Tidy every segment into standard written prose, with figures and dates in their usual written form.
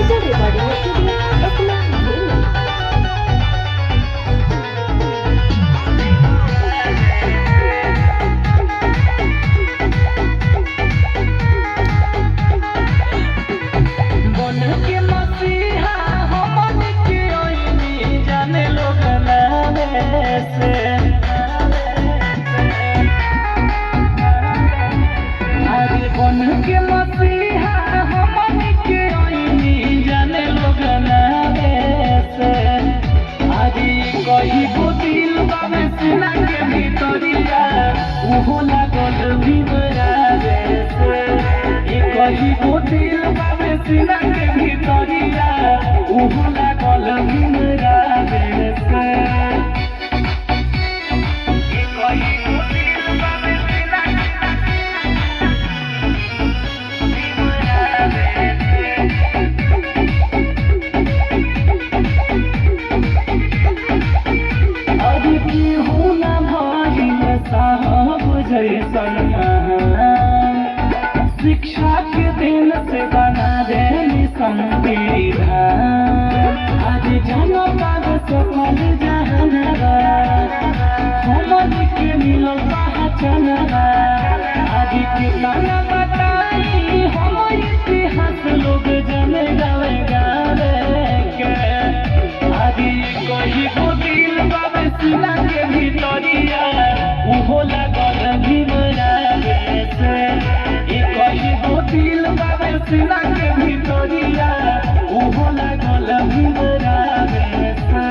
Digital recording studio एकला दिल्ली। बन के मसीहा हमन के ओइनी जाने लोग नामे से अरे बन के मसीहा हमन के ओइनी जाने लोग नामे से अरे कही को दिल बामे सीना के भीतरिया उहो लागल भीमरावे से कही को दिल बामे सीना के भीतरिया उहो लागल भीमरावे से कही को दिल बामे सीना भीमरावे अरे केहू ना भइल साहब जैसन शिक्षा के दिन से बना देनी संविधान आज जनता सकल जहनवा हमन के मिलल पहचानवा आज कितना बताई हमर इतिहास लोग जने गावे गावे के आज कही को दिल बाबे सीना के भीतरिया उहो लागल भीमरावे से कही को दिल बाबे सीना के भीतरिया उहो लागल भीमरावे से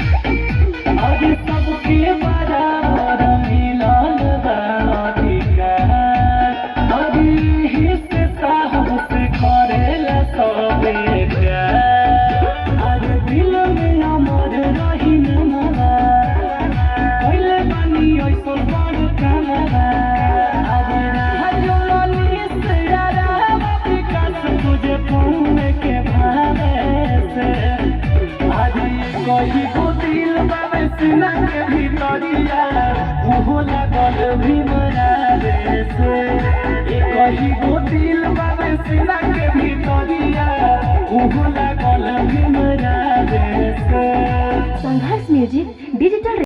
अरे सबके बराबर मिलल बा अधिकार अरे ही से साहब से करेला सबे प्यार अरे दिल में अमर रही नमवा पहले बनी ऐसो बड़ कामवा अरे राजमनी से विकास तुझे पुण्य के भावे से अरे कही को दिल बाबे सीना के भीतरिया उहो लागल भीमरावे से कही को दिल बाबे सीना के भीतरिया उहो लागल भीमरावे से। संघर्ष म्यूजिक डिजिटल